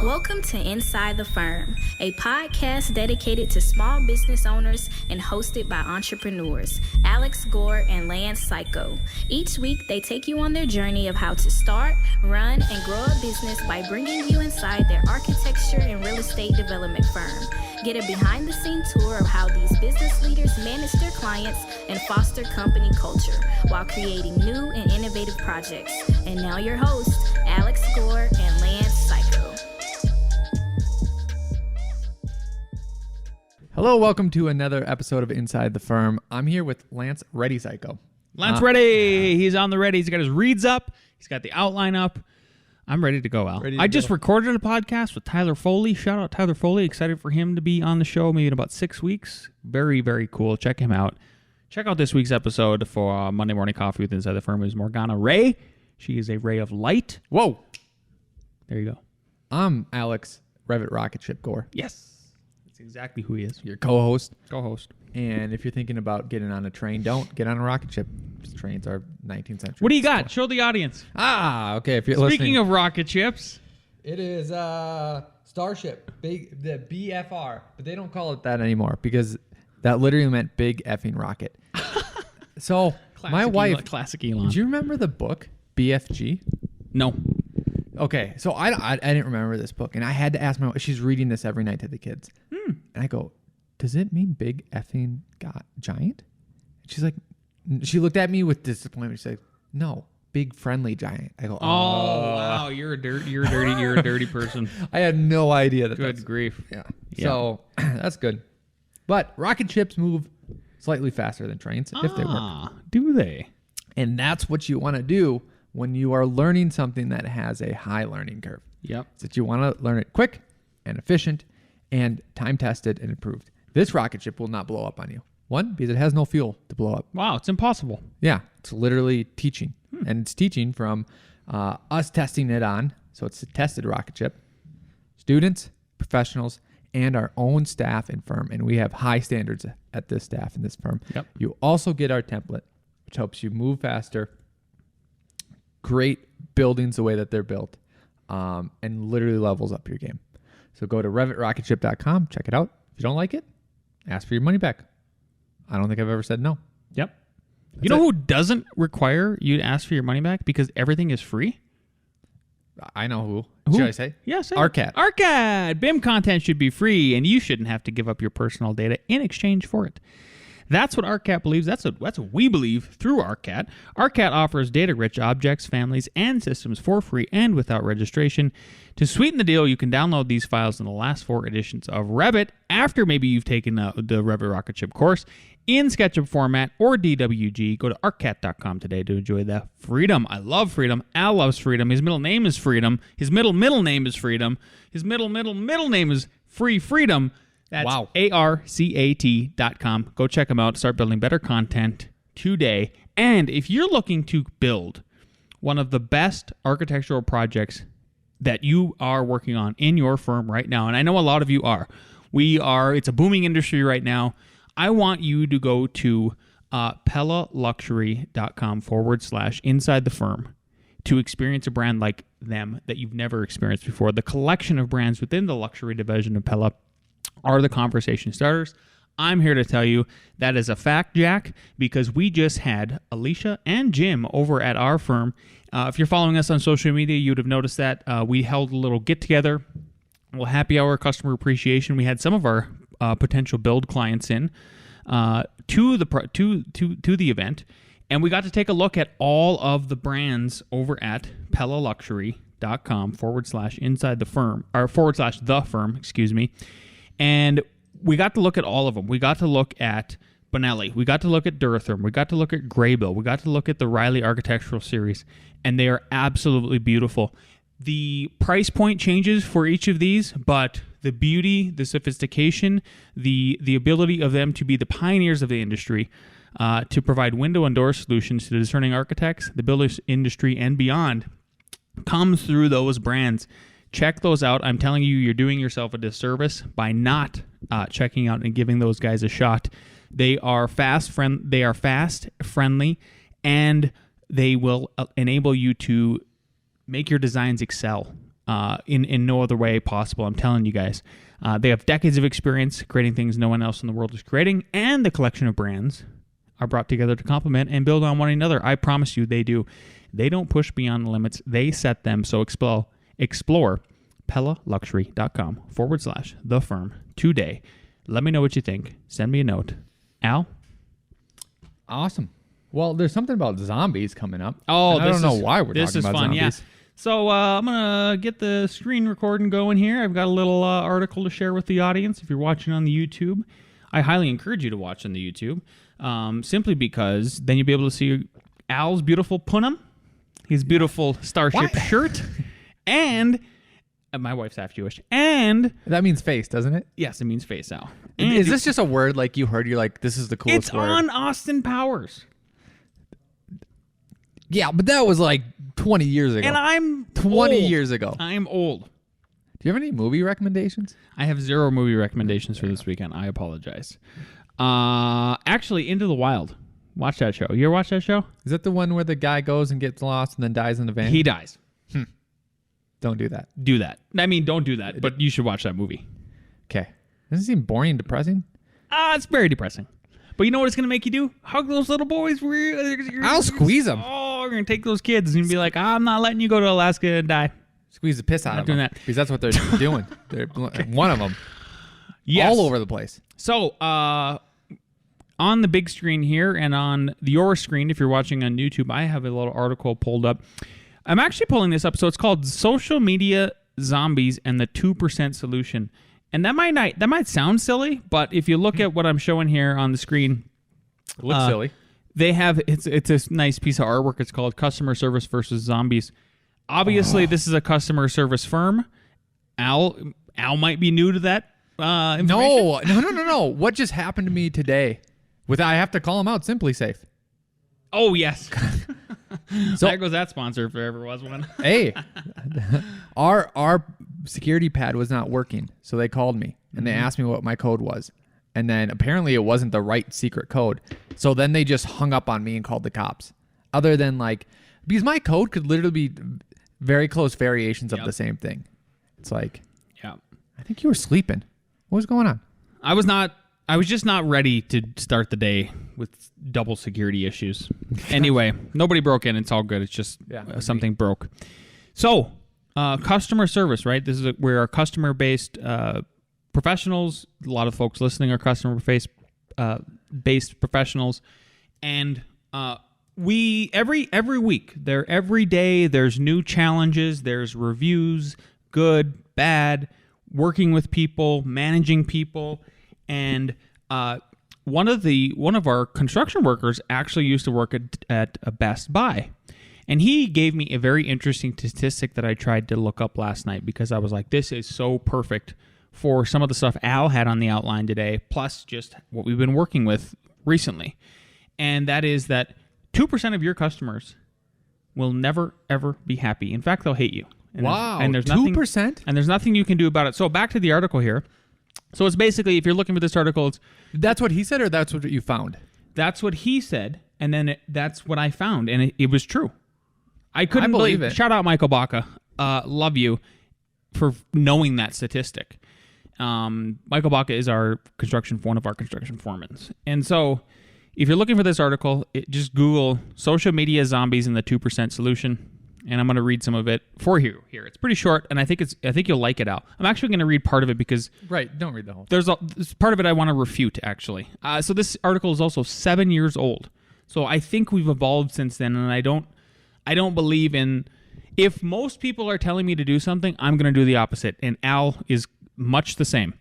Welcome to Inside the Firm, a podcast dedicated to small business owners and hosted by entrepreneurs, Alex Gore and Lance Cayko. Each week, they take you on their journey of how to start, run, and grow a business by bringing you inside their architecture and real estate development firm. Get a behind-the-scenes tour of how these business leaders manage their clients and foster company culture while creating new and innovative projects. And now your hosts, Alex Gore and Lance Cayko. Hello, welcome to another episode of Inside the Firm. I'm here with Lance Ready Cayko. Lance ready. He's on the ready. He's got his reads up. He's got the outline up. I'm ready to go, Al. I just recorded a podcast with Tyler Foley. Shout out Tyler Foley. Excited for him to be on the show maybe in about 6 weeks. Very, very cool. Check him out. Check out this week's episode for Monday Morning Coffee with Inside the Firm is Morgana Ray. She is a ray of light. Whoa. There you go. I'm Alex Revit Rocket Ship Gore. Yes. That's exactly who he is. Your co-host. Co-host. And if you're thinking about getting on a train, don't get on a rocket ship. Trains are 19th century. What do you got? Show the audience. Okay. If you're Speaking listening, of rocket ships. it is Starship, the BFR, but they don't call it that anymore because that literally meant big effing rocket. So my wife, classic Elon. do you remember the book BFG? No. Okay, so I didn't remember this book, and I had to ask my wife. She's reading this every night to the kids, and I go, "Does it mean big effing giant?" She's like, she looked at me with disappointment. She's like, "No, big friendly giant." I go, "Oh wow, you're a dirty person." I had no idea that. Good grief. Yeah. So that's good, but rocket ships move slightly faster than trains if they work. Do they? And that's what you want to do when you are learning something that has a high learning curve. Yep. It's that you want to learn it quick and efficient and time-tested and improved. This rocket ship will not blow up on you. One, because it has no fuel to blow up. Wow, it's impossible. Yeah, it's literally teaching. And it's teaching from us testing it on, so it's a tested rocket ship, students, professionals, and our own staff and firm. And we have high standards at this staff and this firm. Yep. You also get our template, which helps you move faster, great buildings the way that they're built, and literally levels up your game. So go to revitrocketship.com, check it out. If you don't like it, ask for your money back. I don't think I've ever said no. Yep. You know who doesn't require you to ask for your money back because everything is free? I know who. Should I say? Yeah, say ARCCAT. ARCCAT. BIM content should be free, and you shouldn't have to give up your personal data in exchange for it. That's what ARCCAT believes. That's what we believe through ARCCAT. ARCCAT offers data-rich objects, families, and systems for free and without registration. To sweeten the deal, you can download these files in the last 4 editions of Revit after maybe you've taken the Revit Rocket Ship course in SketchUp format or DWG. Go to ARCCAT.com today to enjoy the freedom. I love freedom. Al loves freedom. His middle name is Freedom. His middle name is Freedom. His middle name is Free Freedom. That's wow. ARCCAT.com. Go check them out. Start building better content today. And if you're looking to build one of the best architectural projects that you are working on in your firm right now, and I know a lot of you are, it's a booming industry right now. I want you to go to PellaLuxury.com/inside the firm to experience a brand like them that you've never experienced before. The collection of brands within the luxury division of Pella are the conversation starters. I'm here to tell you that is a fact, Jack, because we just had Alicia and Jim over at our firm. If you're following us on social media, you would have noticed that we held a little get-together, a little happy hour customer appreciation. We had some of our potential build clients in to the event, and we got to take a look at all of the brands over at PellaLuxury.com/inside the firm, or /the firm, excuse me. And we got to look at all of them. We got to look at Bonelli. We got to look at Duratherm. We got to look at Graybill. We got to look at the Riley Architectural Series. And they are absolutely beautiful. The price point changes for each of these, but the beauty, the sophistication, the ability of them to be the pioneers of the industry, to provide window and door solutions to the discerning architects, the builders industry, and beyond, comes through those brands. Check those out. I'm telling you, you're doing yourself a disservice by not checking out and giving those guys a shot. They are fast, friendly, and they will enable you to make your designs excel. in no other way possible. I'm telling you guys. They have decades of experience creating things no one else in the world is creating, and the collection of brands are brought together to complement and build on one another. I promise you they do. They don't push beyond the limits. They set them. So explore PellaLuxury.com/thefirm today. Let me know what you think. Send me a note. Al? Awesome. Well, there's something about zombies coming up. Oh, I don't know why we're this talking is about fun. zombies. Yeah. So I'm going to get the screen recording going here. I've got a little article to share with the audience. If you're watching on the YouTube, I highly encourage you to watch on the YouTube, simply because then you'll be able to see Al's beautiful punam, his beautiful starship shirt, and my wife's half Jewish. And that means face, doesn't it? yes, it means face, Al. Is this just a word like you heard? You're like, this is the coolest It's word. on Austin Powers. Yeah, but that was like 20 years ago. And I'm 20 old. years ago. I'm old. Do you have any movie recommendations? I have 0 movie recommendations for this weekend. I apologize. Actually, Into the Wild. Watch that show. You ever watch that show? Is that the one where the guy goes and gets lost and then dies in the van? He dies. Don't do that. Do that. I mean, don't do that, but you should watch that movie. Okay. Doesn't it seem boring and depressing? It's very depressing. But you know what it's going to make you do? Hug those little boys. I'll squeeze them. Oh, you're going to take those kids and be like, I'm not letting you go to Alaska and die. Squeeze the piss out Not of doing them. that. Because that's what they're doing. They're one of them. Yes. All over the place. So, on the big screen here and on your screen, if you're watching on YouTube, I have a little article pulled up. I'm actually pulling this up. So it's called Social Media Zombies and the 2% Solution. And that might sound silly, but if you look at what I'm showing here on the screen, It looks silly. they have it's a nice piece of artwork. It's called Customer Service versus Zombies. Obviously, this is a customer service firm. Al might be new to that information. No. What just happened to me today? I have to call him out. Simply Safe. Oh, yes. So There goes that sponsor if there ever was one. hey, our security pad was not working, so they called me and they asked me what my code was, and then apparently it wasn't the right secret code. So then they just hung up on me and called the cops. Other than because my code could literally be very close variations of the same thing. It's like, Yeah. I think you were sleeping. What was going on? I was just not ready to start the day with double security issues. Anyway, nobody broke in. It's all good. It's just something broke. So, customer service, right? This is where our customer-based professionals, a lot of folks listening are customer-based professionals. And we, every week, every day, there's new challenges, there's reviews, good, bad, working with people, managing people. And one of our construction workers actually used to work at a Best Buy, and he gave me a very interesting statistic that I tried to look up last night because I was like, this is so perfect for some of the stuff Al had on the outline today, plus just what we've been working with recently, and that is that 2% of your customers will never ever be happy. In fact, they'll hate you. And Wow, and there's 2%? and there's nothing you can do about it. So back to the article here. So it's basically, if you're looking for this article, That's what he said, or that's what you found? that's what he said, and then that's what I found, and it was true. I couldn't believe it. Shout out Michael Baca. Love you for knowing that statistic. Michael Baca is one of our construction foremen. And so if you're looking for this article, just Google social media zombies and the 2% solution. And I'm going to read some of it for you here. It's pretty short, and I think you'll like it, Al. I'm actually going to read part of it because Right, don't read the whole thing. there's part of it I want to refute, actually. So this article is also 7 years old. So I think we've evolved since then, and I don't believe in, if most people are telling me to do something, I'm going to do the opposite. And Al is much the same.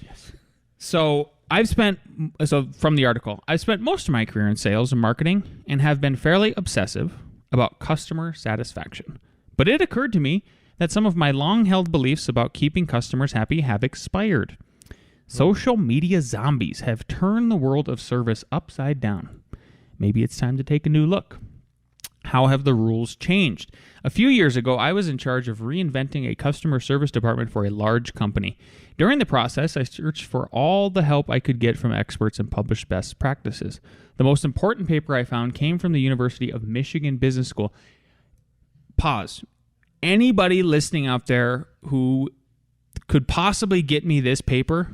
Yes. So from the article, I've spent most of my career in sales and marketing and have been fairly obsessive about customer satisfaction. But it occurred to me that some of my long-held beliefs about keeping customers happy have expired. Social media zombies have turned the world of service upside down. Maybe it's time to take a new look. How have the rules changed? A few years ago, I was in charge of reinventing a customer service department for a large company. During the process, I searched for all the help I could get from experts and published best practices. The most important paper I found came from the University of Michigan Business School. Pause. anybody listening out there who could possibly get me this paper,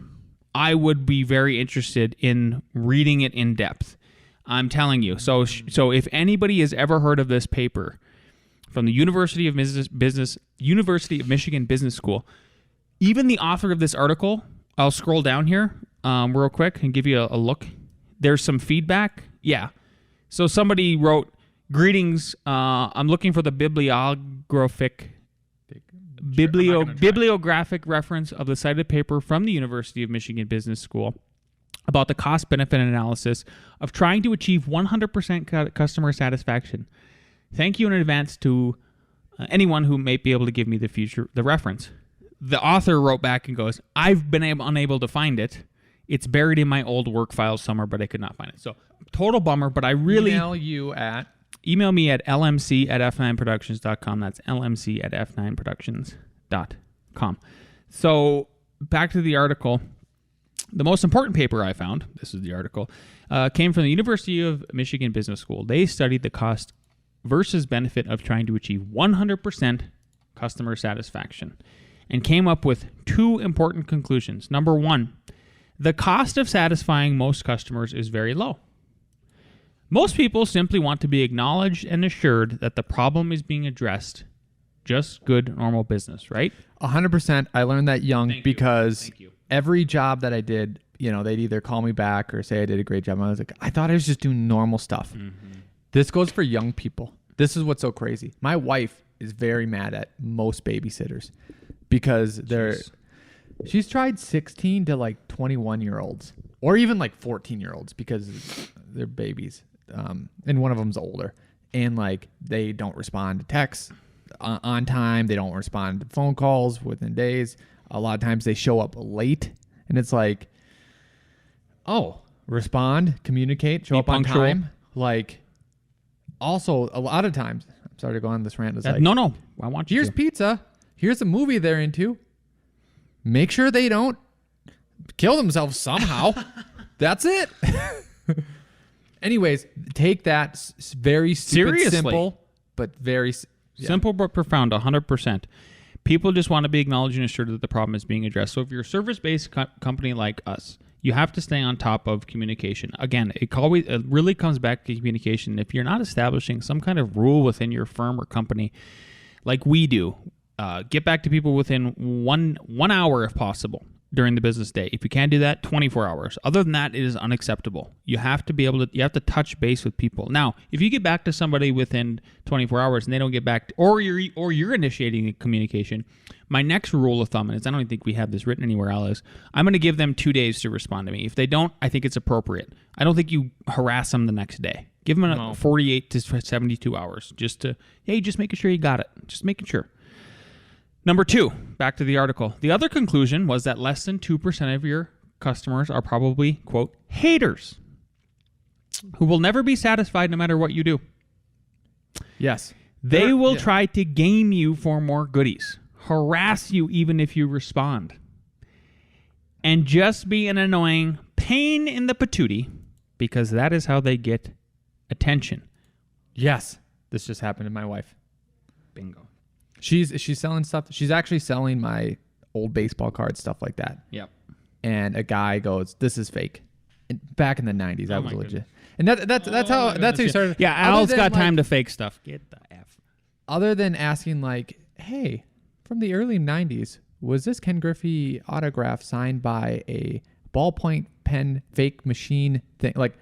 I would be very interested in reading it in depth. I'm telling you. So if anybody has ever heard of this paper from the University of Michigan Business School, even the author of this article, I'll scroll down here real quick and give you a look. There's some feedback. Yeah. So somebody wrote, "Greetings. I'm looking for the bibliographic reference of the cited paper from the University of Michigan Business School about the cost-benefit analysis of trying to achieve 100% customer satisfaction. Thank you in advance to anyone who may be able to give me the reference." The author wrote back and goes, "I've been unable to find it. It's buried in my old work files somewhere, but I could not find it." So total bummer, but I really... Email me at lmc@f9productions.com. That's lmc@f9productions.com. So back to the article. The most important paper I found, this is the article, came from the University of Michigan Business School. They studied the cost versus benefit of trying to achieve 100% customer satisfaction and came up with two important conclusions. Number one, the cost of satisfying most customers is very low. Most people simply want to be acknowledged and assured that the problem is being addressed. Just good, normal business, right? 100%. I learned that young because every job that I did, they'd either call me back or say I did a great job. And I was like, I thought I was just doing normal stuff. Mm-hmm. This goes for young people. This is what's so crazy. My wife is very mad at most babysitters because she's tried 16 to like 21-year-olds or even like 14-year-olds because they're babies. And one of them's older, and like they don't respond to texts on time. They don't respond to phone calls within days. A lot of times they show up late, and it's like, oh, respond, communicate, show up punctual. On time. Like, also a lot of times, I'm sorry to go on this rant. It's like, no, I want you. Here's pizza. Here's a movie they're into. Make sure they don't kill themselves somehow. That's it. Anyways, take that very stupid, seriously. Simple, but very... Simple but profound, 100%. People just want to be acknowledged and assured that the problem is being addressed. So if you're a service-based company like us, you have to stay on top of communication. Again, it really comes back to communication. If you're not establishing some kind of rule within your firm or company like we do, get back to people within one hour if possible. During the business day. If you can't do that, 24 hours. Other than that, it is unacceptable. You have to touch base with people. Now, if you get back to somebody within 24 hours and they don't get back, or you're initiating a communication, my next rule of thumb, and I don't think we have this written anywhere else, I'm going to give them 2 days to respond to me. If they don't, I think it's appropriate. I don't think you harass them the next day. Give them 48 to 72 hours just making sure you got it. Just making sure. Number two, back to the article. The other conclusion was that less than 2% of your customers are probably, quote, haters who will never be satisfied no matter what you do. Yes. They will try to game you for more goodies, harass you even if you respond, and just be an annoying pain in the patootie because that is how they get attention. Yes. This just happened to my wife. Bingo. She's selling stuff. She's actually selling my old baseball cards, stuff like that. Yep. And a guy goes, "This is fake." And back in the 90s, I was legit. And that's how he started. Yeah, Al's got time to fake stuff. Get the F. Other than asking like, "Hey, from the early 90s, was this Ken Griffey autograph signed by a ballpoint pen fake machine thing?" Like,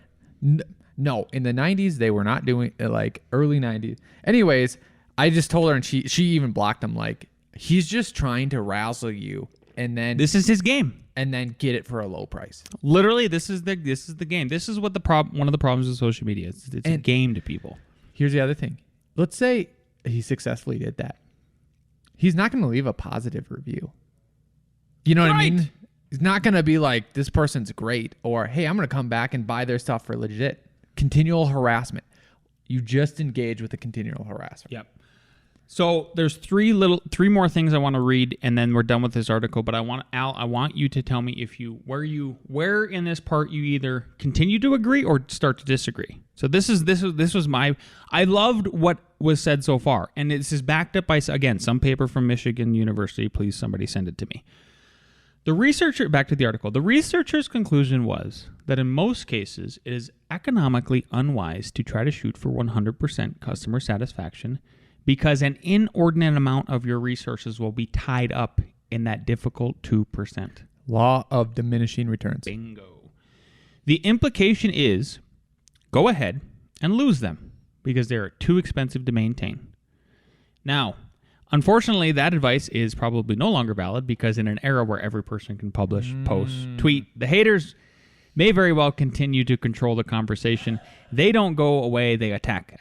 no, in the 90s they were not doing like early 90s. Anyways, I just told her, and she even blocked him. Like, he's just trying to razzle you, and then this is his game, and then get it for a low price. Literally, this is the game. This is what one of the problems with social media is. It's a game to people. Here's the other thing. Let's say he successfully did that. He's not going to leave a positive review. You know what I mean? He's not going to be like, "This person's great," or, "Hey, I'm going to come back and buy their stuff for legit." Continual harassment. You just engage with the continual harassment. Yep. So there's three more things I want to read, and then we're done with this article. But I want you to tell me where in this part you either continue to agree or start to disagree. So this was my. I loved what was said so far, and this is backed up by again some paper from Michigan University. Please, somebody send it to me. Back to the article. The researcher's conclusion was that in most cases, it is economically unwise to try to shoot for 100% customer satisfaction because an inordinate amount of your resources will be tied up in that difficult 2%. Law of diminishing returns. Bingo. The implication is go ahead and lose them because they're too expensive to maintain. Now, unfortunately, that advice is probably no longer valid because in an era where every person can publish, post, tweet, the haters may very well continue to control the conversation. They don't go away. They attack,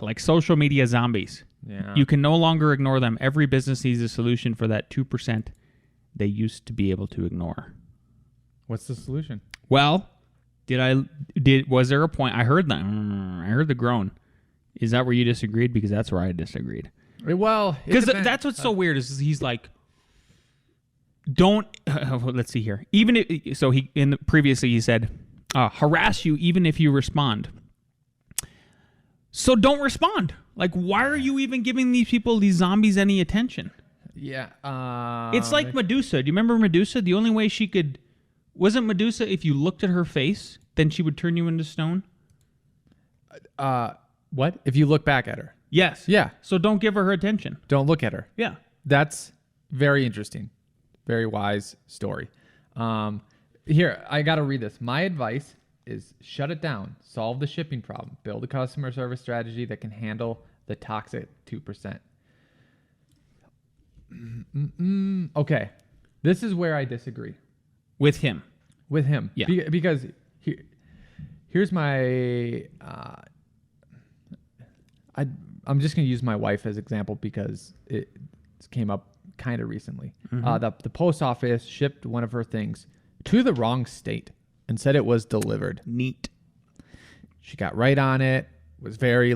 like social media zombies. Yeah. You can no longer ignore them. Every business needs a solution for that 2% they used to be able to ignore. What's the solution? Well, was there a point? I heard that. I heard the groan. Is that where you disagreed? Because that's where I disagreed. Well, because that's what's so weird is he's like, don't. Let's see here. Previously he said, harass you even if you respond. So don't respond. Like, why are you even giving these zombies any attention? Yeah. It's like Medusa. Do you remember Medusa? The only way she could wasn't Medusa if you looked at her face, then she would turn you into stone. What if you look back at her? Yes. Yeah. So don't give her attention. Don't look at her. Yeah. That's very interesting. Very wise story. Here, I got to read this. My advice is shut it down. Solve the shipping problem. Build a customer service strategy that can handle the toxic 2%. Okay. This is where I disagree. With him. Yeah. Because here's my... I'm just going to use my wife as example because it came up kind of recently. Mm-hmm. The post office shipped one of her things to the wrong state and said it was delivered. Neat. She got right on it, was very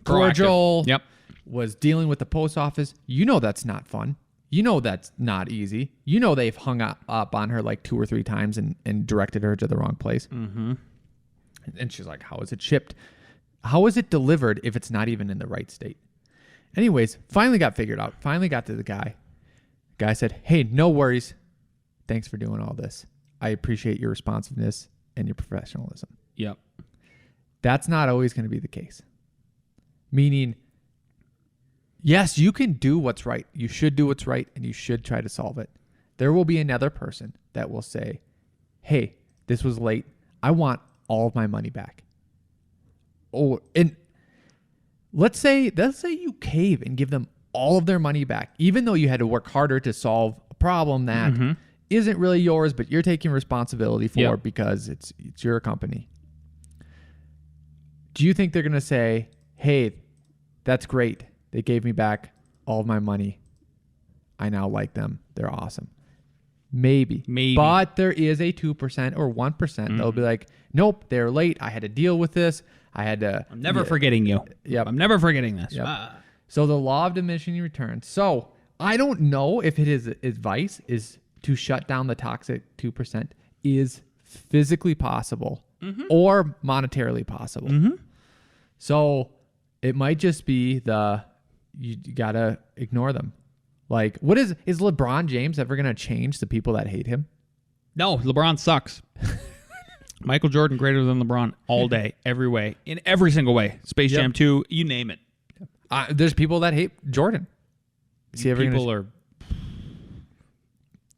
cordial. Proactive. Yep. Was dealing with the post office. You know that's not fun. You know that's not easy. You know they've hung up on her 2 or 3 times and directed her to the wrong place. Mm-hmm. And she's like, how is it shipped? How is it delivered if it's not even in the right state? Anyways, finally got figured out. Finally got to the guy. Guy said, hey, no worries. Thanks for doing all this. I appreciate your responsiveness and your professionalism. Yep. That's not always going to be the case. Meaning, yes, you can do what's right. You should do what's right, and you should try to solve it. There will be another person that will say, hey, this was late. I want all of my money back. Oh, and let's say you cave and give them all of their money back, even though you had to work harder to solve a problem that isn't really yours, but you're taking responsibility for because it's your company. Do you think they're going to say, hey, that's great. They gave me back all of my money. I now like them. They're awesome. Maybe. But there is a 2% or 1%. They'll be like, nope, they're late. I had to deal with this. I'm never forgetting you. Yep. I'm never forgetting this. Yep. So the law of diminishing returns. So I don't know if his advice is to shut down the toxic 2% is physically possible or monetarily possible. Mm-hmm. So it might just be you gotta ignore them. What is LeBron James ever gonna change the people that hate him? No, LeBron sucks. Michael Jordan greater than LeBron all day, every way, in every single way. Space Jam 2, you name it. There's people that hate Jordan.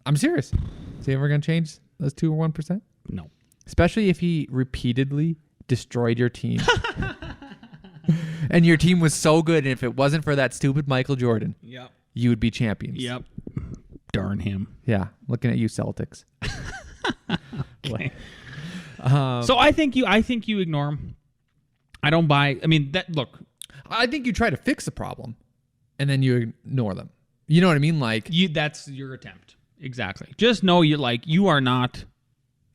I'm serious. Is he ever going to change those 2 or 1%? No. Especially if he repeatedly destroyed your team. And your team was so good, and if it wasn't for that stupid Michael Jordan, you would be champions. Yep. Darn him. Yeah. Looking at you, Celtics. Okay. So I think you ignore him. I don't buy. I mean, look. I think you try to fix the problem, and then you ignore them. You know what I mean? That's your attempt. Exactly. Just know you are not.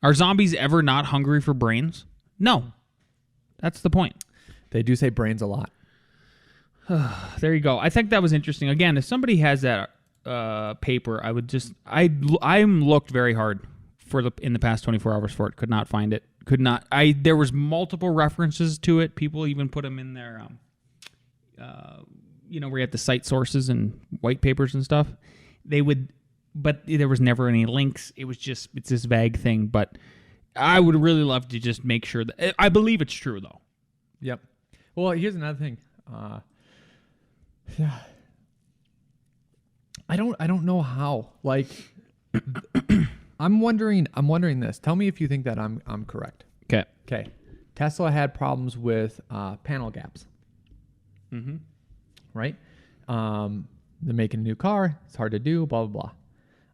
Are zombies ever not hungry for brains? No. That's the point. They do say brains a lot. There you go. I think that was interesting. Again, if somebody has that paper, I would just I looked very hard in the past 24 hours for it. Could not find it. Could not. There was multiple references to it. People even put them in their where you have the site sources and white papers and stuff. They would, but there was never any links. It's this vague thing. But I would really love to just make sure that I believe it's true though. Yep. Well, here's another thing. Yeah. I don't know how. Like, I'm wondering this. Tell me if you think that I'm correct. Okay. Tesla had problems with panel gaps. Mm-hmm. Right? They're making a new car. It's hard to do. Blah blah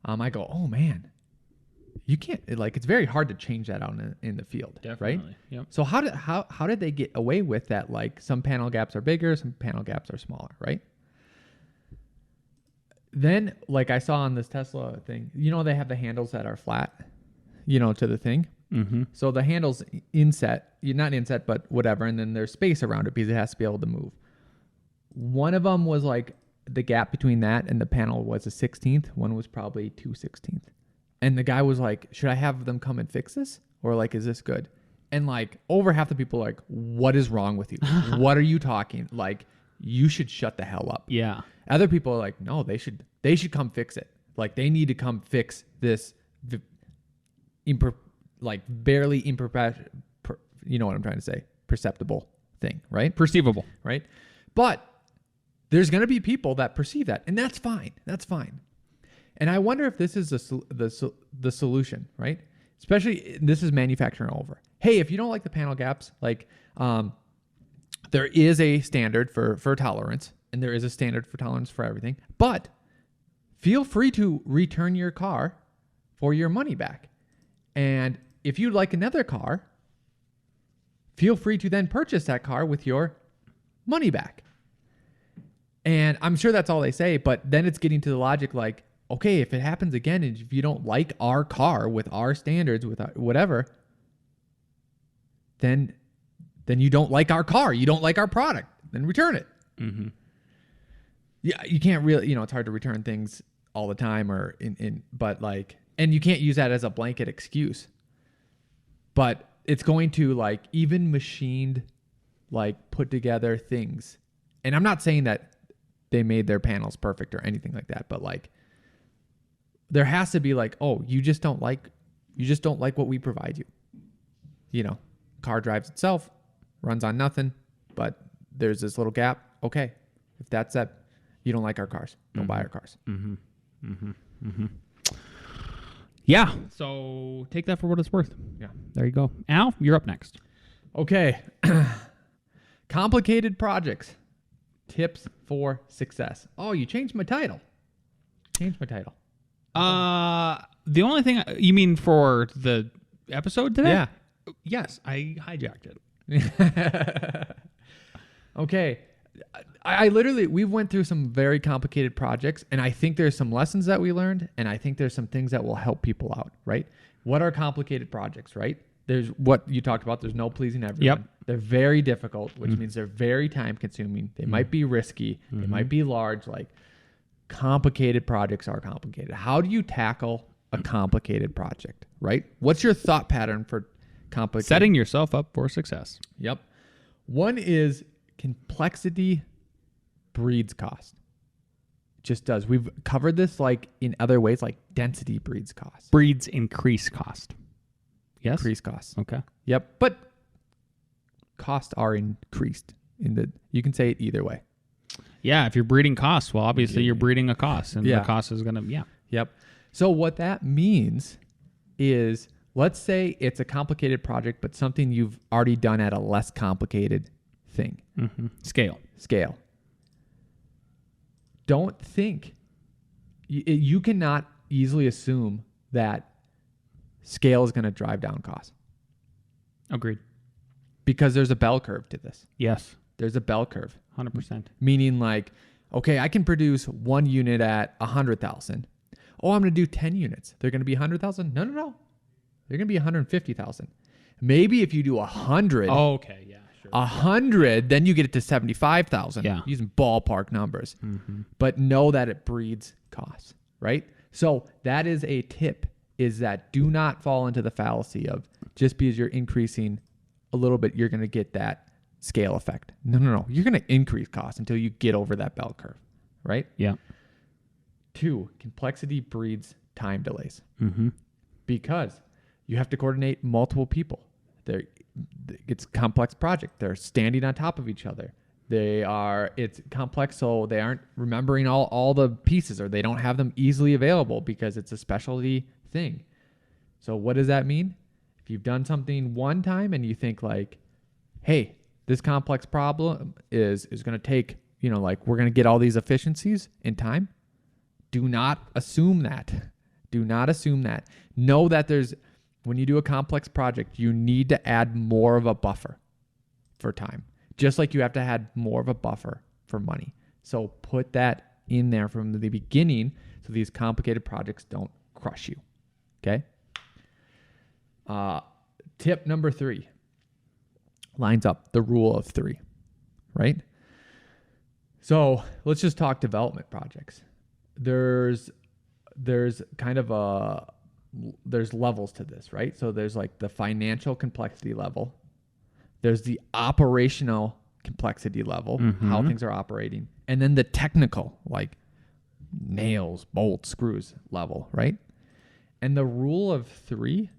blah. I go, oh man, you can't. It's very hard to change that out in the field. Definitely. Right? Yep. So how did they get away with that? Like some panel gaps are bigger, some panel gaps are smaller. Right? Then, like I saw on this Tesla thing, they have the handles that are flat, to the thing. Mm-hmm. So the handle's inset, not inset, but whatever. And then there's space around it because it has to be able to move. One of them was like the gap between that and the panel was a 16th. One was probably 2/16. And the guy was like, should I have them come and fix this? Or like, is this good? And like over half the people are like, what is wrong with you? What are you talking? Like, you should shut the hell up. Yeah. Other people are like, no, they should come fix it. Like they need to come fix this, barely you know what I'm trying to say, perceptible thing, right? Perceivable, right? But there's going to be people that perceive that, and that's fine. That's fine. And I wonder if this is the solution, right? Especially this is manufacturing over. Hey, if you don't like the panel gaps, there is a standard for tolerance. And there is a standard for tolerance for everything. But feel free to return your car for your money back. And if you'd like another car, feel free to then purchase that car with your money back. And I'm sure that's all they say, but then it's getting to the logic like, okay, if it happens again and if you don't like our car with our standards, with our whatever, then you don't like our car. You don't like our product. Then return it. Mm-hmm. Yeah, you can't really, it's hard to return things all the time and you can't use that as a blanket excuse. But it's going to even machined, put together things. And I'm not saying that they made their panels perfect or anything like that, but there has to be you just don't like what we provide you. Car drives itself, runs on nothing, but there's this little gap. Okay, if that's that. You don't like our cars. Don't buy our cars. Mm-hmm. Mm-hmm. Mm-hmm. Yeah. So take that for what it's worth. Yeah. There you go. Al, you're up next. Okay. Complicated projects. Tips for success. Oh, you changed my title. The only thing you mean for the episode today? Yeah. Yes, I hijacked it. Okay. I literally, we went through some very complicated projects, and I think there's some lessons that we learned, and I think there's some things that will help people out, right? What are complicated projects, right? There's what you talked about. There's no pleasing everyone. Yep. They're very difficult, which means they're very time consuming. They might be risky. They might be large. Complicated projects are complicated. How do you tackle a complicated project, right? What's your thought pattern for complicated? Setting yourself up for success. Yep. One is complexity breeds cost. It just does. We've covered this in other ways, density breeds cost. Breeds increase cost. Yes? Increase costs. Okay. Yep. But costs are increased. You can say it either way. Yeah, if you're breeding costs, well, obviously you're breeding a cost, and the cost is going to, Yep. So what that means is, let's say it's a complicated project, but something you've already done at a less complicated thing. Mm-hmm. Scale. Don't think. You cannot easily assume that scale is going to drive down costs. Agreed. Because there's a bell curve to this. Yes. There's a bell curve. 100%. Meaning okay, I can produce one unit at 100,000. Oh, I'm going to do 10 units. They're going to be 100,000? No. They're going to be 150,000. Maybe if you do 100. Oh, okay, yeah. 100, then you get it to 75,000. Yeah. Using ballpark numbers. But know that it breeds costs, right? So that is a tip, is that do not fall into the fallacy of just because you're increasing a little bit, you're going to get that scale effect. No. You're going to increase costs until you get over that bell curve, right? Yeah. 2, complexity breeds time delays. Because you have to coordinate multiple people. It's a complex project. They're standing on top of each other. It's complex, so they aren't remembering all the pieces, or they don't have them easily available because it's a specialty thing. So what does that mean? If you've done something one time and you think like, hey, this complex problem is going to take, we're going to get all these efficiencies in time. Do not assume that. Do not assume that. Know that when you do a complex project, you need to add more of a buffer for time, just like you have to add more of a buffer for money. So put that in there from the beginning so these complicated projects don't crush you. Okay? Tip number 3 lines up the rule of 3, right? So let's just talk development projects. There's kind of there's levels to this, right? So there's like the financial complexity level. There's the operational complexity level, how things are operating. And then the technical, like nails, bolts, screws level, right? And the rule of 3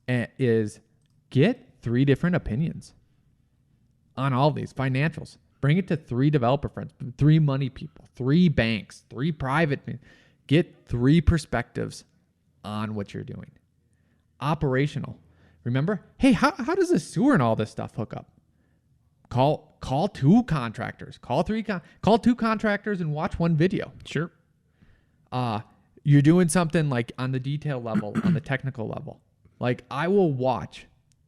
is get 3 different opinions on all of these financials. Bring it to 3 developer friends, 3 money people, 3 banks, 3 private. Get 3 perspectives on what you're doing. Operational. Remember, hey, how does the sewer and all this stuff hook up? Call 2 contractors. Call 2 contractors and watch 1 video. Sure. You're doing something like on the detail level, on the technical level. Like I will watch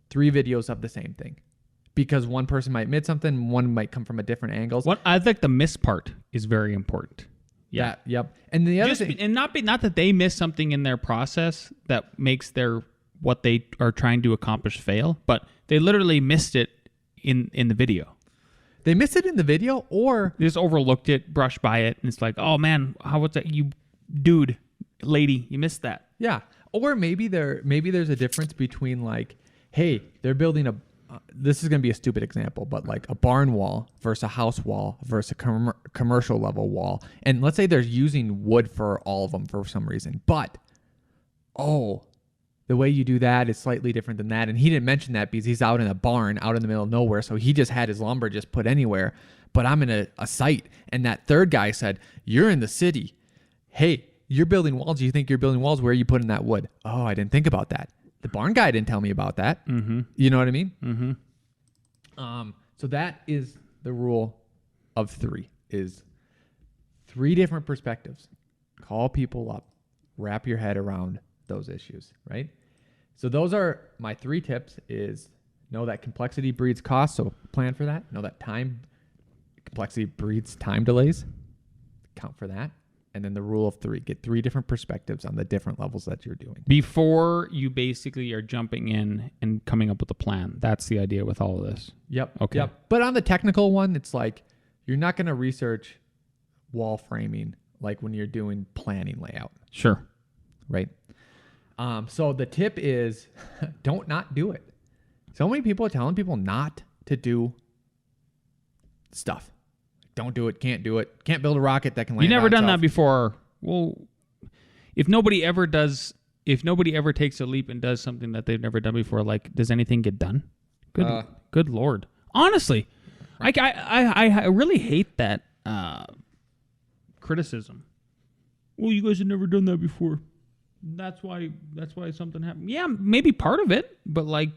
3 videos of the same thing because one person might admit something, one might come from a different angles. I think the miss part is very important. Yeah. Yep. And the other thing, and not that they miss something in their process that makes what they are trying to accomplish fail, but they literally missed it in the video. They missed it in the video, or they just overlooked it, brushed by it, and it's like, oh man, how was that? You dude, lady, you missed that. Yeah. Or maybe there's a difference between like, hey, they're building this is going to be a stupid example, but like a barn wall versus a house wall versus a commercial level wall. And let's say they're using wood for all of them for some reason, but, the way you do that is slightly different than that. And he didn't mention that because he's out in a barn, out in the middle of nowhere. So he just had his lumber just put anywhere, but I'm in a site. And that third guy said, you're in the city. Hey, you're building walls. You think you're building walls. Where are you putting that wood? Oh, I didn't think about that. The barn guy didn't tell me about that. You know what I mean? So that is the rule of 3, is 3 different perspectives. Call people up, wrap your head around those issues, right? So those are my 3 tips, is know that complexity breeds cost. So plan for that. Know that complexity breeds time delays. Count for that. And then the rule of 3, get 3 different perspectives on the different levels that you're doing. Before you basically are jumping in and coming up with a plan. That's the idea with all of this. Yep. Okay. Yep. But on the technical one, it's like you're not going to research wall framing like when you're doing planning layout. Sure. Right? So the tip is don't not do it. So many people are telling people not to do stuff. Don't do it. Can't do it. Can't build a rocket that can land. You've never by done itself. that before. Well, if nobody ever takes a leap and does something that they've never done before, like, does anything get done? Good Lord. Honestly, I really hate that criticism. Well, you guys have never done that before. That's why something happened. Yeah, maybe part of it, but like,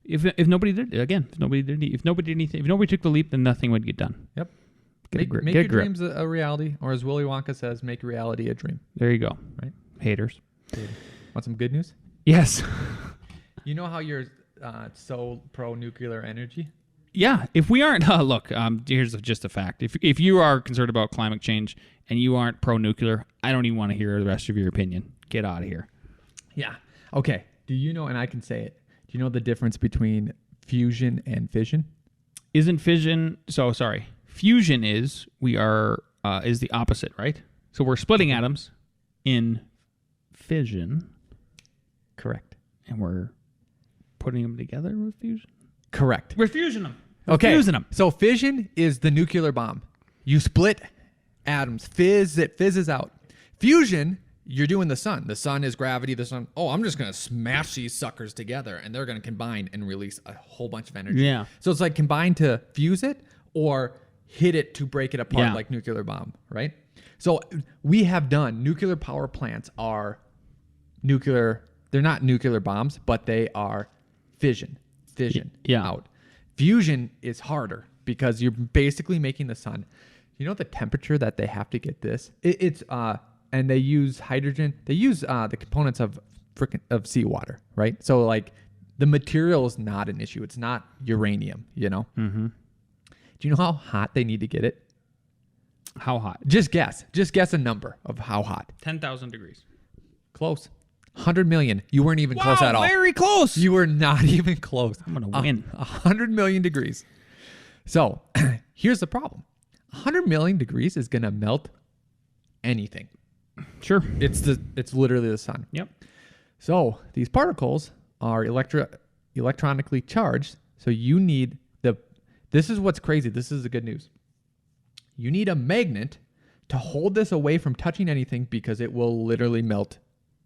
if nobody did it, again, if nobody took the leap, then nothing would get done. Yep. Make Make your dreams a reality, or as Willy Wonka says, make reality a dream. There you go. Right? Haters. Want some good news? Yes. You know how you're so pro nuclear energy? Yeah. If we aren't, look, here's just a fact. If you are concerned about climate change and you aren't pro nuclear, I don't even want to hear the rest of your opinion. Get out of here. Yeah. Okay. Do you know, and I can say it, do you know the difference between fusion and fission? Isn't fission? So sorry. Fusion is the opposite, right? So we're splitting atoms in fission. Correct. And we're putting them together with fusion? Correct. We're fusing them. Okay. Fusing them. So fission is the nuclear bomb. You split atoms. It fizzes out. Fusion, you're doing the sun. The sun is gravity. The sun, I'm just going to smash these suckers together, and they're going to combine and release a whole bunch of energy. Yeah. So it's like combine to fuse it or hit it to break it apart like nuclear bomb, right? So we have done, nuclear power plants are nuclear. They're not nuclear bombs, but they are fission out. Fusion is harder because you're basically making the sun. You know the temperature that they have to get this? And they use hydrogen. They use the components of seawater, right? So like the material is not an issue. It's not uranium, you know? Mm-hmm. Do you know how hot they need to get it? How hot? Just guess. Just guess a number of how hot. 10,000 degrees. Close. 100 million. You weren't even close at all. Very close. You were not even close. I'm going to win. 100 million degrees. So here's the problem. 100 million degrees is going to melt anything. Sure. It's literally the sun. Yep. So these particles are electronically charged. So you need this is what's crazy. This is the good news. You need a magnet to hold this away from touching anything because it will literally melt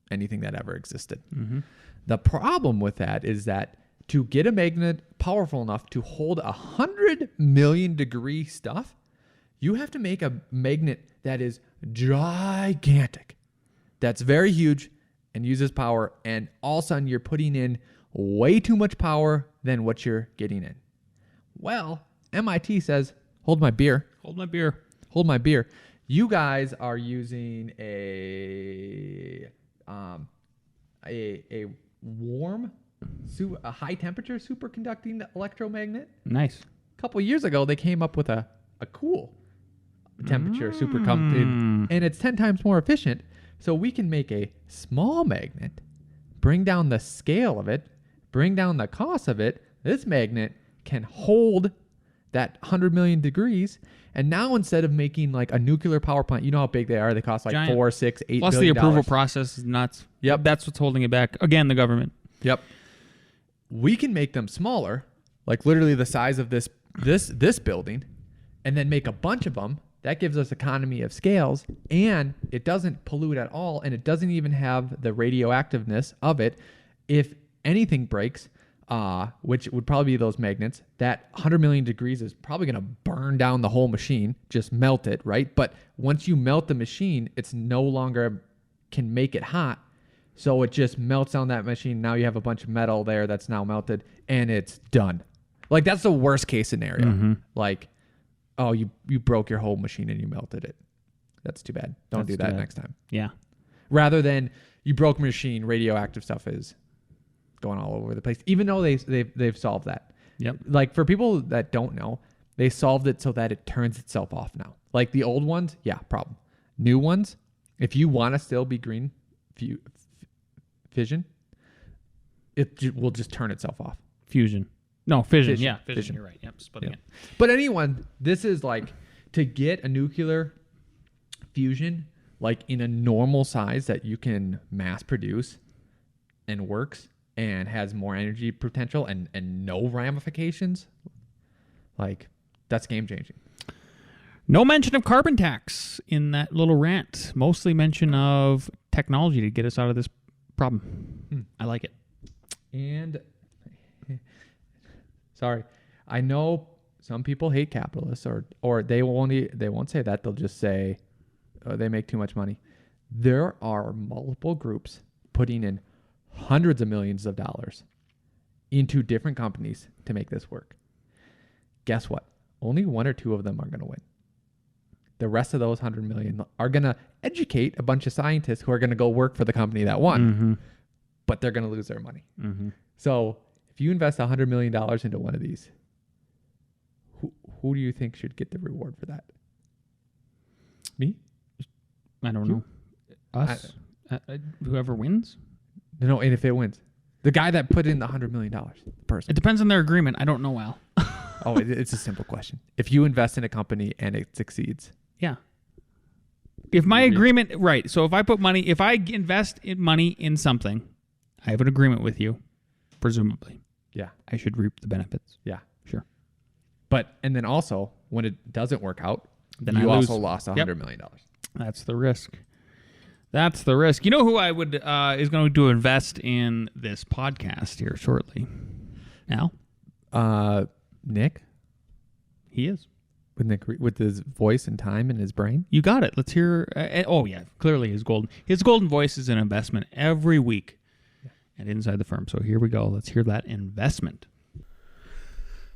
anything that ever existed. Mm-hmm. The problem with that is that to get a magnet powerful enough to hold 100 million degree stuff, you have to make a magnet that is gigantic, that's very huge and uses power, and all of a sudden you're putting in way too much power than what you're getting in. Well, MIT says, hold my beer. Hold my beer. Hold my beer. You guys are using a warm, a high temperature superconducting electromagnet. Nice. A couple years ago, they came up with a cool temperature superconducting, and it's 10 times more efficient. So we can make a small magnet, bring down the scale of it, bring down the cost of it. This magnet can hold that 100 million degrees. And now instead of making like a nuclear power plant, you know how big they are. They cost like Giant. 4, 6, 8 Plus billion the approval dollars. process is nuts. Yep. That's what's holding it back. Again, the government. Yep. We can make them smaller, like literally the size of this building, and then make a bunch of them. That gives us economy of scales, and it doesn't pollute at all, and it doesn't even have the radioactiveness of it. If anything breaks, which would probably be those magnets, that 100 million degrees is probably going to burn down the whole machine, just melt it, right? But once you melt the machine, it's no longer can make it hot. So it just melts down that machine. Now you have a bunch of metal there that's now melted, and it's done. Like, that's the worst case scenario. Mm-hmm. Like, oh, you broke your whole machine and you melted it. That's too bad. Don't do that next time. Yeah. Rather than you broke a machine, radioactive stuff is going all over the place. Even though they've solved that. Yep. Like, for people that don't know, they solved it so that it turns itself off now. Like the old ones, yeah, problem. New ones, if you want to still be green fission, it will just turn itself off. Fusion. No, fission. Fission. Yeah, fission. You're right. Yep, splitting it. But anyone, this is like to get a nuclear fusion like in a normal size that you can mass produce and works and has more energy potential and no ramifications. Like, that's game changing. No mention of carbon tax in that little rant. Mostly mention of technology to get us out of this problem. I like it. And sorry, I know some people hate capitalists, or they won't say that. They'll just say they make too much money. There are multiple groups putting in hundreds of millions of dollars into different companies to make this work. Guess what? Only one or two of them are going to win. The rest of those 100 million are going to educate a bunch of scientists who are going to go work for the company that won, but they're going to lose their money. Mm-hmm. So if you invest $100 million into one of these, who do you think should get the reward for that? Me? I don't know. Us? Whoever wins? No, and if it wins. The guy that put in the $100 million person. It depends on their agreement. I don't know, Al. Oh, it's a simple question. If you invest in a company and it succeeds. Yeah. If my agreement, right. So if I invest in money in something, I have an agreement with you, presumably. Yeah. I should reap the benefits. Yeah. Sure. And then also, when it doesn't work out, Then you I also lose. lost $100 million. That's the risk. That's the risk. You know who I would is going to invest in this podcast here shortly? Al? Nick? He is. With his voice and time and his brain? You got it. Let's hear. Oh, yeah. Clearly his golden voice is an investment every week at Inside the Firm. So here we go. Let's hear that investment.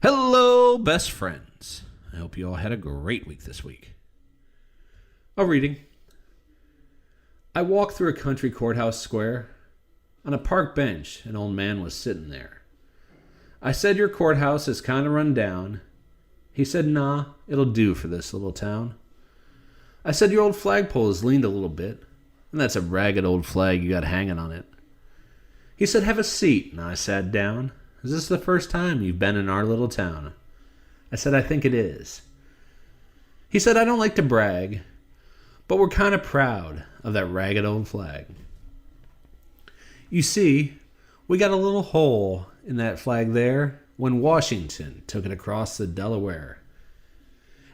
Hello, best friends. I hope you all had a great week this week. A reading. I walked through a country courthouse square. On a park bench, an old man was sitting there. I said, "Your courthouse is kind of run down." He said, "Nah, it'll do for this little town." I said, "Your old flagpole has leaned a little bit, and that's a ragged old flag you got hanging on it." He said, "Have a seat," and I sat down. "Is this the first time you've been in our little town?" I said, "I think it is." He said, "I don't like to brag, but we're kind of proud of that ragged old flag. You see, we got a little hole in that flag there when Washington took it across the Delaware.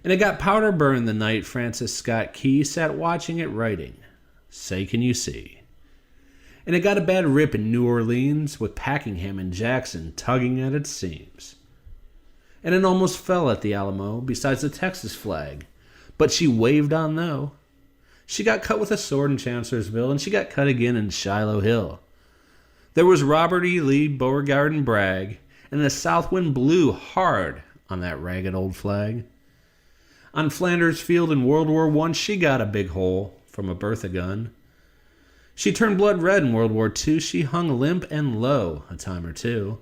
And it got powder burned the night Francis Scott Key sat watching it writing, 'Say can you see?' And it got a bad rip in New Orleans with Packingham and Jackson tugging at its seams. And it almost fell at the Alamo besides the Texas flag, but she waved on though. She got cut with a sword in Chancellorsville, and she got cut again in Shiloh Hill. There was Robert E. Lee, Beauregard, and Bragg, and the south wind blew hard on that ragged old flag. On Flanders Field in World War I, she got a big hole from a Bertha gun. She turned blood red in World War II. She hung limp and low a time or two.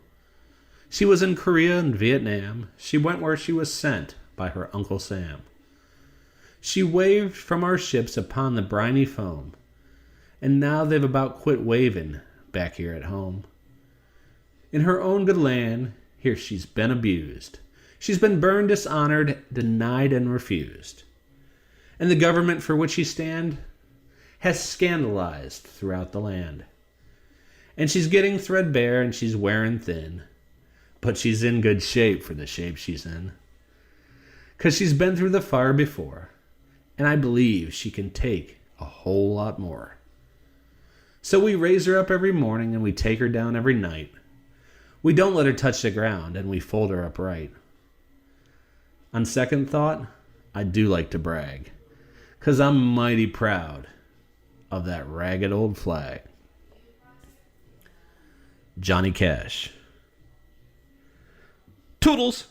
She was in Korea and Vietnam. She went where she was sent by her Uncle Sam. She waved from our ships upon the briny foam, and now they've about quit waving back here at home. In her own good land, here she's been abused. She's been burned, dishonored, denied, and refused. And the government for which she stands has scandalized throughout the land. And she's getting threadbare and she's wearing thin, but she's in good shape for the shape she's in. 'Cause she's been through the fire before, and I believe she can take a whole lot more. So we raise her up every morning and we take her down every night. We don't let her touch the ground and we fold her upright. On second thought, I do like to brag, 'cause I'm mighty proud of that ragged old flag. Johnny Cash. Toodles.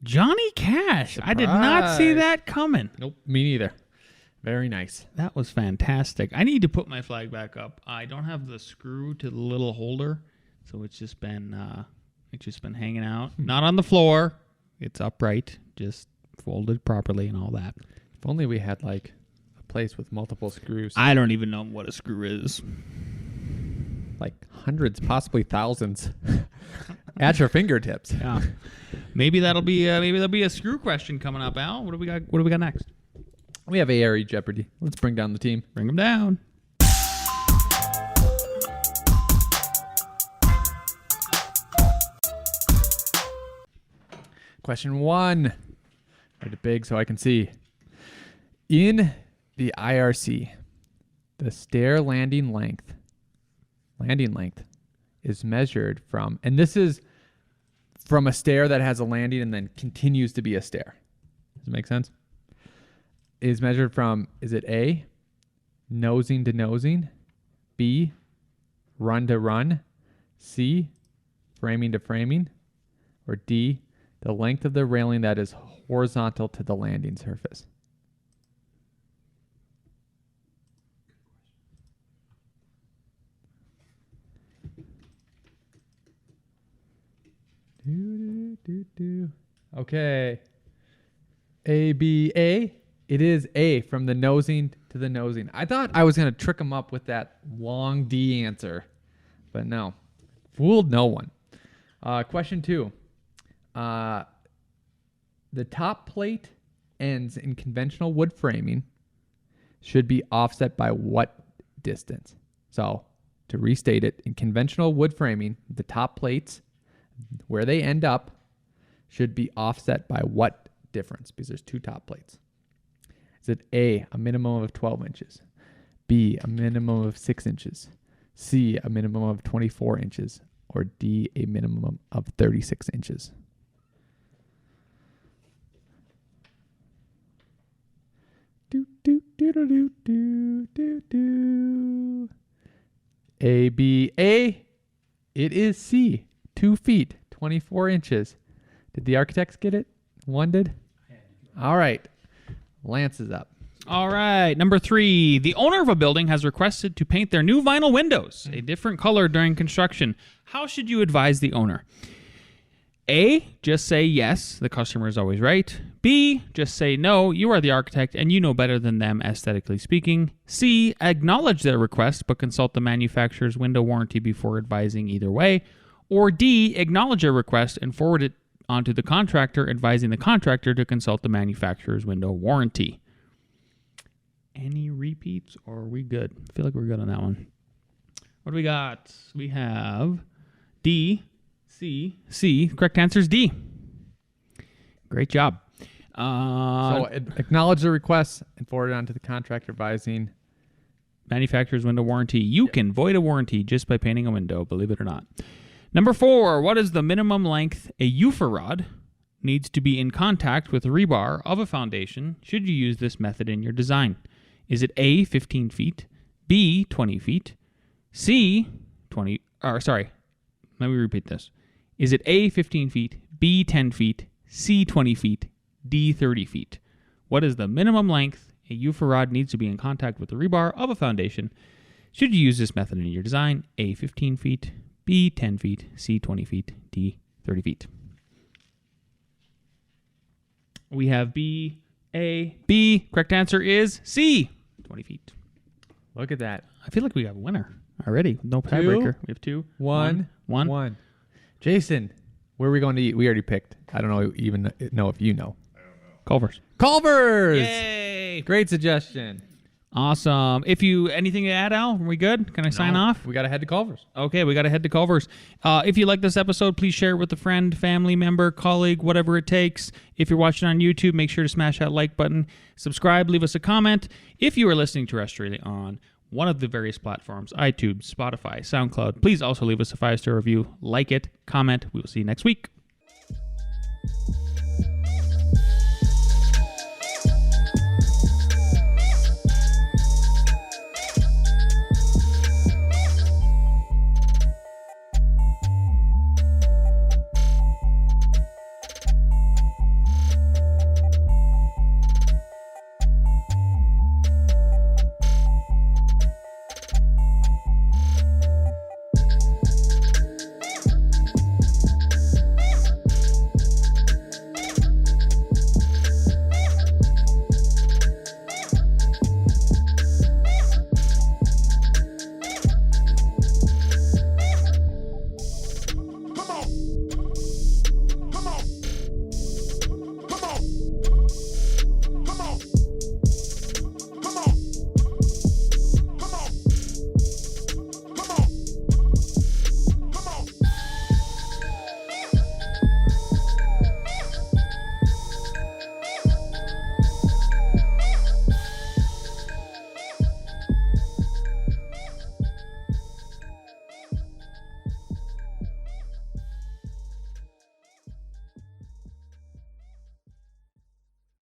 Johnny Cash. I did not see that coming. Nope, me neither. Very nice. That was fantastic. I need to put my flag back up. I don't have the screw to the little holder, so it's just been hanging out. Not on the floor. It's upright, just folded properly and all that. If only we had like a place with multiple screws. I don't even know what a screw is. Like hundreds, possibly thousands at your fingertips. Yeah. Maybe there'll be a screw question coming up, Al. What do we got next? We have A.R.E. Jeopardy. Let's bring down the team. Bring them down. Question 1. Write it big so I can see. In the IRC, the stair landing length is measured from, and this is from a stair that has a landing and then continues to be a stair. Does it make sense? Is measured from, is it A, nosing to nosing, B, run to run, C, framing to framing, or D, the length of the railing that is horizontal to the landing surface? Okay. A, B, A. It is A, from the nosing to the nosing. I thought I was going to trick him up with that long D answer, but no. Fooled no one. Question 2. The top plate ends in conventional wood framing should be offset by what distance? So, to restate it, in conventional wood framing, the top plates, where they end up, should be offset by what difference? Because there's two top plates. Is it A, a minimum of 12 inches, B, a minimum of 6 inches, C, a minimum of 24 inches, or D, a minimum of 36 inches? Do, do, do, do, do, do, do, do. A, B, A. It is C, 2 feet, 24 inches. Did the architects get it? One did? All right. Lance is up. All right. Number 3. The owner of a building has requested to paint their new vinyl windows a different color during construction. How should you advise the owner? A, just say yes, the customer is always right. B, just say no, you are the architect and you know better than them aesthetically speaking. C, acknowledge their request but consult the manufacturer's window warranty before advising either way. Or D, acknowledge their request and forward it onto the contractor, advising the contractor to consult the manufacturer's window warranty. Any repeats or are we good? I feel like we're good on that one. What do we got? We have D, C, C. Correct answer is D. Great job. So acknowledge the request and forward it on to the contractor advising. Manufacturer's window warranty. You can void a warranty just by painting a window, believe it or not. Number 4, what is the minimum length a UFA rod needs to be in contact with the rebar of a foundation should you use this method in your design? Is it A, 15 feet, B, 20 feet, C, 20, let me repeat this. Is it A, 15 feet, B, 10 feet, C, 20 feet, D, 30 feet? What is the minimum length a UFA rod needs to be in contact with the rebar of a foundation should you use this method in your design? A, 15 feet, B, 10 feet, C, 20 feet, D, 30 feet. We have B, A, B. Correct answer is C, 20 feet. Look at that. I feel like we have a winner already. No tiebreaker. We have 2. One. Jason, where are we going to eat? We already picked. I don't know if you know. Culver's. Culver's! Yay! Great suggestion. Awesome. Anything to add, Al? Are we good? Can I sign off? We got to head to Culver's. Okay, we got to head to Culver's. If you like this episode, please share it with a friend, family member, colleague, whatever it takes. If you're watching on YouTube, make sure to smash that like button. Subscribe, leave us a comment. If you are listening terrestrially on one of the various platforms, iTunes, Spotify, SoundCloud, please also leave us a 5-star review. Like it, comment. We will see you next week.